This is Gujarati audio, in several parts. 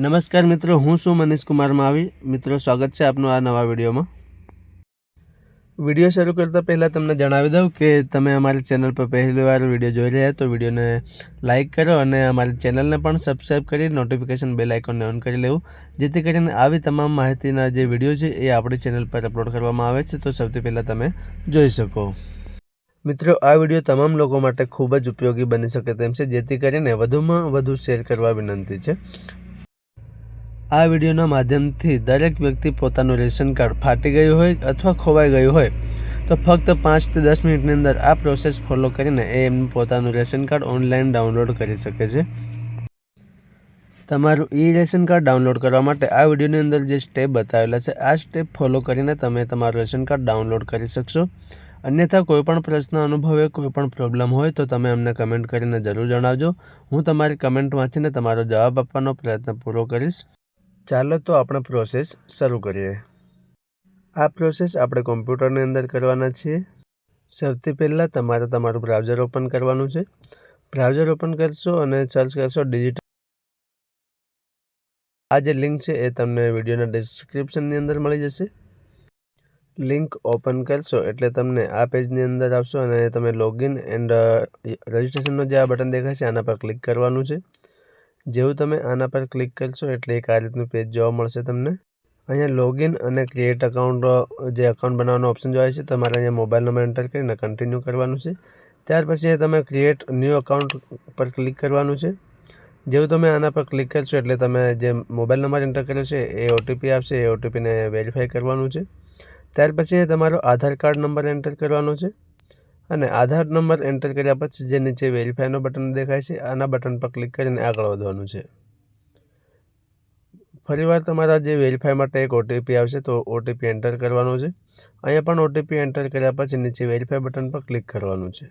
નમસ્કાર મિત્રો, હું છું મનીષ કુમાર માવી. મિત્રો, સ્વાગત છે આપનું આ નવા વિડીયોમાં. વિડીયો શરૂ કરતાં પહેલાં તમને જણાવી દઉં કે તમે અમારી ચેનલ પર પહેલીવાર વિડીયો જોઈ રહ્યા તો વિડીયોને લાઇક કરો અને અમારી ચેનલને પણ સબસ્ક્રાઈબ કરી નોટિફિકેશન બેલ આઇકોનને ઓન કરી લેવું, જેથી કરીને આવી તમામ માહિતીના જે વિડીયો છે એ આપણી ચેનલ પર અપલોડ કરવામાં આવે છે તો સૌથી પહેલાં તમે જોઈ શકો. મિત્રો, આ વિડીયો તમામ લોકો માટે ખૂબ જ ઉપયોગી બની શકે તેમ છે, જેથી કરીને વધુમાં વધુ શેર કરવા વિનંતી છે. આ વિડીયોના માધ્યમથી દરેક વ્યક્તિ પોતાનું રેશન કાર્ડ ફાટી ગયું હોય અથવા ખોવાઈ ગયું હોય તો ફક્ત 5 થી 10 મિનિટની અંદર આ પ્રોસેસ ફોલો કરીને એમનું પોતાનું રેશન કાર્ડ ઓનલાઈન ડાઉનલોડ કરી શકે છે. તમારું રેશન કાર્ડ ડાઉનલોડ કરવા માટે આ વિડીયોની અંદર જે સ્ટેપ બતાવેલા છે આ સ્ટેપ ફોલો કરીને તમે તમારું રેશન કાર્ડ ડાઉનલોડ કરી શકશો. અન્યથા કોઈપણ પ્રશ્ન અનુભવે, કોઈપણ પ્રોબ્લેમ હોય તો તમે અમને કમેન્ટ કરીને જરૂર જણાવજો. હું તમારી કમેન્ટ વાંચીને તમારો જવાબ આપવાનો પ્રયત્ન પૂરો કરીશ. ચાલો તો આપણે પ્રોસેસ શરૂ કરીએ. આ પ્રોસેસ આપણે કોમ્પ્યુટરની અંદર કરવાના છીએ. સૌથી પહેલાં તમારે તમારું બ્રાઉઝર ઓપન કરવાનું છે. બ્રાઉઝર ઓપન કરશો અને સર્ચ કરશો ડિજિટલ. આ જે લિંક છે એ તમને વિડીયોના ડિસ્ક્રિપ્શનની અંદર મળી જશે. લિંક ઓપન કરશો એટલે તમને આ પેજની અંદર આવશો અને તમે લોગિન એન્ડ રજિસ્ટ્રેશનનો જે આ બટન દેખાય છે આના પર ક્લિક કરવાનું છે. જેવું તમે આના પર ક્લિક કરશો એટલે એક આ રીતનું પેજ જોવા મળશે તમને. અહીંયા લોગિન અને ક્રિએટ અકાઉન્ટ જે અકાઉન્ટ બનાવવાનો ઓપ્શન જોવાય છે તમારે અહીંયા મોબાઈલ નંબર એન્ટર કરીને કન્ટિન્યુ કરવાનું છે. ત્યાર પછી તમે ક્રિએટ ન્યૂ અકાઉન્ટ પર ક્લિક કરવાનું છે. જેવું તમે આના પર ક્લિક કરશો એટલે તમે જે મોબાઈલ નંબર એન્ટર કર્યો છે એ ઓટીપી આવશે. એ ઓટીપીને વેરીફાઈ કરવાનું છે. ત્યાર પછી તમારો આધાર કાર્ડ નંબર એન્ટર કરવાનો છે અને આધાર નંબર એન્ટર કર્યા પછી જે નીચે વેરીફાઈનો બટન દેખાય છે આના બટન પર ક્લિક કરીને આગળ વધવાનું છે. ફરીવાર તમારા જે વેરીફાઈ માટે એક ઓટીપી આવશે તો ઓટીપી એન્ટર કરવાનો છે. અહીંયા પણ ઓટીપી એન્ટર કર્યા પછી નીચે વેરીફાઈ બટન પર ક્લિક કરવાનું છે.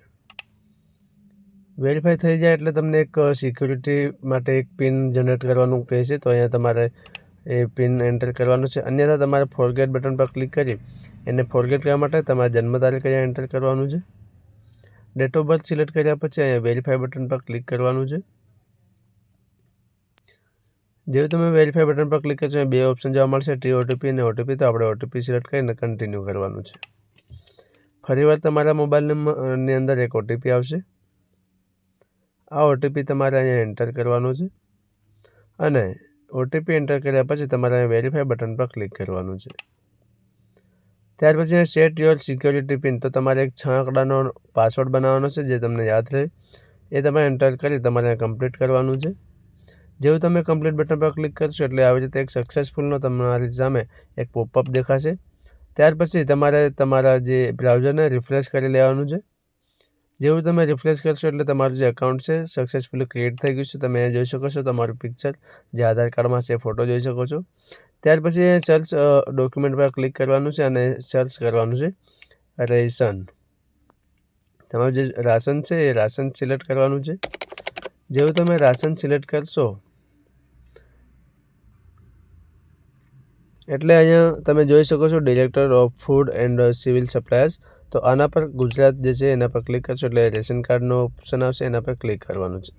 વેરીફાઈ થઈ જાય એટલે તમને એક સિક્યુરિટી માટે એક પિન જનરેટ કરવાનું કહેશે તો અહીંયા તમારે એ પિન એન્ટર કરવાનું છે. અન્યથા તમારે ફોરગેટ બટન પર ક્લિક કરી એને ફોરગેટ કરવા માટે તમારે જન્મ તારીખ અહીંયા એન્ટર કરવાનું છે. ડેટ ઓફ બર્થ સિલેક્ટ કર્યા પછી અહીંયા વેરીફાઈ બટન પર ક્લિક કરવાનું છે. જેવું તમે વેરીફાઈ બટન પર ક્લિક કરશો બે ઓપ્શન જોવા મળશે, ઓટીપી અને ઓટીપી. તો આપણે ઓટીપી સિલેક્ટ કરીને કન્ટિન્યુ કરવાનું છે. ફરીવાર તમારા મોબાઈલ નંબરની અંદર એક ઓટીપી આવશે. આ ઓટીપી તમારે અહીંયા એન્ટર કરવાનો છે અને ઓટીપી એન્ટર કર્યા પછી તમારે અહીંયા વેરીફાઈ બટન પર ક્લિક કરવાનું છે. ત્યાર પછી સેટ યોર સિક્યોરિટી પિન. તો તમારે એક 6 આંકડાનો પાસવર્ડ બનાવવાનો છે જે તમને યાદ રહે. એ તમે એન્ટર કરી તમારે કમ્પ્લીટ કરવાનું છે. જેવું તમે કમ્પ્લીટ બટન પર ક્લિક કરશો એટલે આવી રીતે એક સક્સેસફુલનો તમારી સામે એક પોપઅપ દેખાશે. ત્યાર પછી તમારે તમારા જે બ્રાઉઝરને રિફ્રેશ કરી લેવાનું છે. જેવું તમે રિફ્રેશ કરશો એટલે તમારું જે એકાઉન્ટ છે સક્સેસફુલી ક્રિએટ થઈ ગયું છે. તમે અહીંયા જોઈ શકો છો તમારું પિક્ચર જે આધાર કાર્ડમાં છે ફોટો જોઈ શકો છો. ત્યાર પછી સર્ચ ડોક્યુમેન્ટ પર ક્લિક કરવાનું છે અને સર્ચ કરવાનું છે રેશન. તમારું જે રાશન છે એ રાશન સિલેક્ટ કરવાનું છે. જેવું તમે રાશન સિલેક્ટ કરશો એટલે અહીંયા તમે જોઈ શકો છો director of food and civil suppliers. તો આના પર ગુજરાત જે છે એના પર ક્લિક કરશો એટલે રેશન કાર્ડનો ઓપ્શન આવશે, એના પર ક્લિક કરવાનું છે.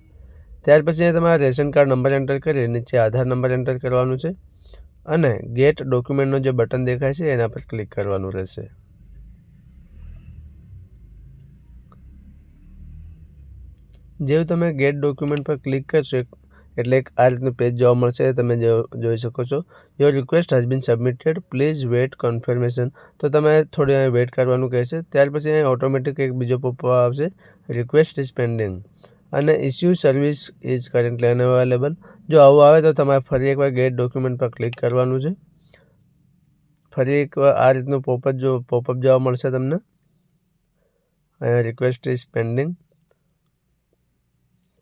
ત્યાર પછી તમારા રેશન કાર્ડ નંબર એન્ટર કરી નીચે આધાર નંબર એન્ટર કરવાનું છે અને ગેટ ડોક્યુમેન્ટનો જે બટન દેખાય છે એના પર ક્લિક કરવાનું રહેશે. જેવું તમે ગેટ ડોક્યુમેન્ટ પર ક્લિક કરશો એટલે એક આ રીતનું પેજ જોવા મળશે. તમે જોઈ શકો છો your request has been submitted, please wait confirmation. તો તમે થોડી વેટ કરવાનું કહેશે. ત્યાર પછી અહીં ઓટોમેટિક એક બીજો પોપઅપ આવશે રિક્વેસ્ટ ઇઝ પેન્ડિંગ અને issue service is currently unavailable. જો આવું આવે તો તમારે ફરી એકવાર ગેટ ડોક્યુમેન્ટ પર ક્લિક કરવાનું છે. ફરી એકવાર આ રીતનું પોપઅપ જોવા મળશે તમને. અહીંયા રિક્વેસ્ટ ઇઝ પેન્ડિંગ.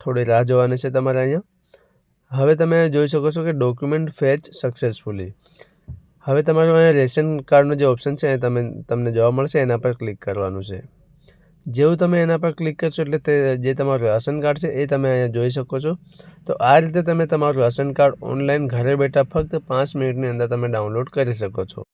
થોડી રાહ જોવાની છે તમારે અહીંયા. હવે તમે જોઈ શકો છો કે ડોક્યુમેન્ટ ફેચ સક્સેસફુલી. હવે તમારું અહીંયા રેશન કાર્ડનું જે ઓપ્શન છે તમને જોવા મળશે, એના પર ક્લિક કરવાનું છે. જેવું તમે એના પર ક્લિક કરશો એટલે જે તમારું રાશન કાર્ડ છે એ તમે અહીંયા જોઈ શકો છો. તો આ રીતે તમે તમારું રાશન કાર્ડ ઓનલાઈન ઘરે બેઠા ફક્ત 5 મિનિટની અંદર તમે ડાઉનલોડ કરી શકો છો.